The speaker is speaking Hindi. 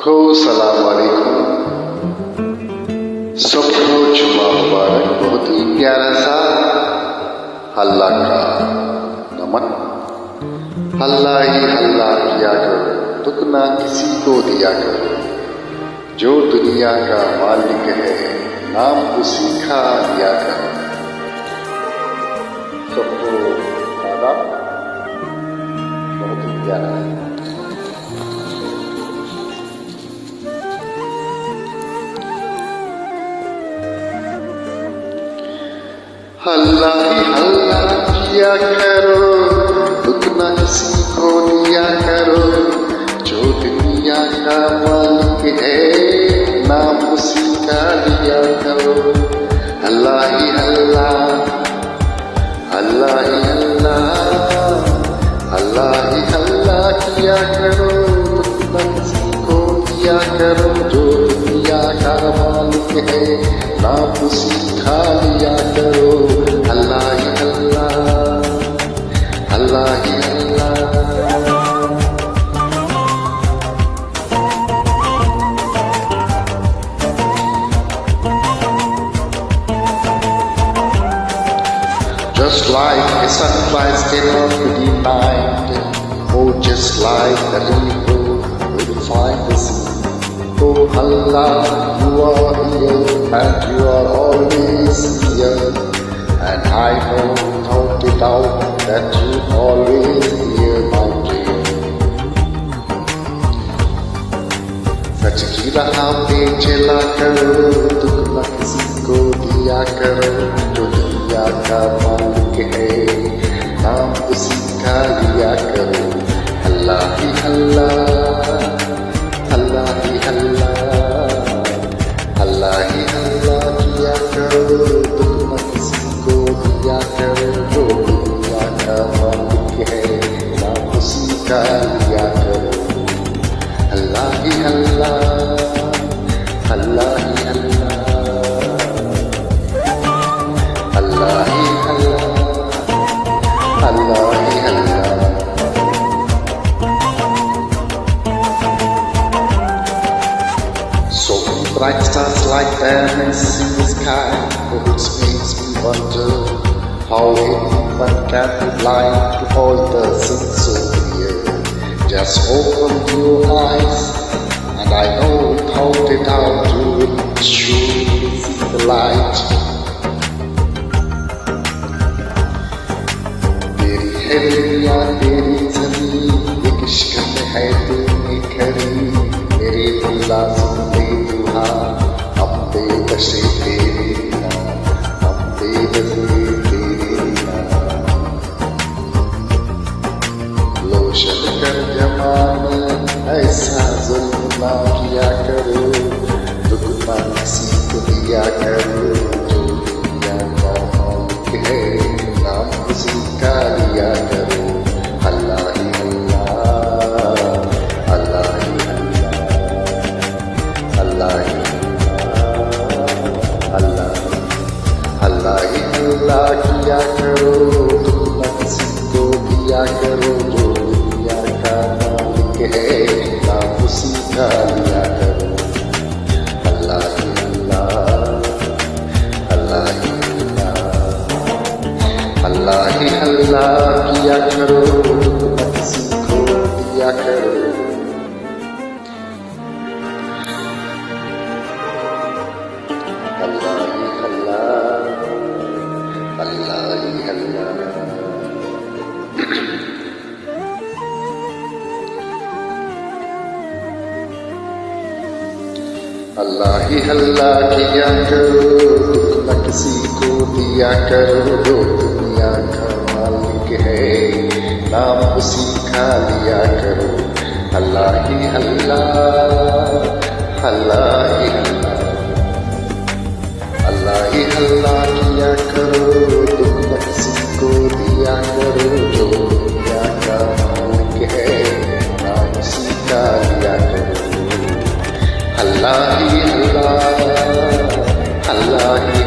सलाम वालेकुम। सबको जुम्मा मुबारक। बहुत ही प्यारा सा हल्ला का नमन। हल्ला ही हल्ला किया करो, दुगना किसी को दिया करो। जो दुनिया का मालिक है, नाम उसी का लिया करो। सबको आदाब। बहुत ही प्यारा है। हल्ला ही हल्ला किया करो, दुगना किसी को दिया करो। जो दुनिया का मालिक है, नाम उसी का लिया करो। हल्ला ही हल्ला, हल्ला ही हल्ला, हल्ला ही हल्ला किया करो, दुगना किसी को दिया करो। जो दुनिया का मालिक है, नाम उसी का लिया करो। हल्ला ही हल्ला, हल्ला ही हल्ला। Just like a sunrise cannot be denied, oh, just like the river will find the sea. Oh Allah, you are here and you are always here, and I know without a doubt that you always hear my prayer. सच की राह पे चला करो, दुगना किसी को दिया करो। जो दुनिया का मालिक है, नाम उसी का लिया करो। हल्ला ही हल्ला, हल्ला ही हल्ला, हल्ला ही हल्ला किया करो, दुगना किसी को दिया करो। जो दुनिया का मालिक है, नाम उसी का लिया करो। हल्ला ही हल्ला, हल्ला ही हल्ला, हल्ला ही हल्ला, हल्ला ही हल्ला। So many bright stars like diamonds in the sky, which makes me wonder how anyone can be blind to all the sins of the earth. Just open your eyes, and I know without a doubt you will surely see the light. तेरी है दुनिया तेरी ज़मीन, एक इश्क में है दिल में खड़ी। मेरे दिला सुन ले दुआ, हम बेबसे तेरे नाम, हम बेबसे तेरे नाम। लोशन कर जमाना ऐसा जुल्म ना किया करो, दुगना किसी को दिया करो। जो दुनिया का मालिक है, नाम उसी का लिया करो। हल्ला ही हल्ला, हल्ला ही हल्ला, हल्ला ही हल्ला, हल्ला ही हल्ला किया करो, दुगना किसी को दिया करो। जो दुनिया का मालिक है, नाम उसी का लिया करो। हल्ला ही हल्ला, हल्ला ही हल्ला, हल्ला ही हल्ला किया करो, दुगना किसी को दिया करो। हल्ला ही हल्ला, हल्ला ही हल्ला। हल्ला ही हल्ला किया करो, दुगना किसी को दिया करो। जो दुनिया का मालिक है, नाम उसी का लिया करो। हल्ला ही हल्ला, हल्ला ही हल्ला, हल्ला ही हल्ला किया करो, दुगना किसी को दिया करो। जो दुनिया का मालिक है, नाम उसी का लिया करो। हल्ला ही हल्ला, हल्ला ही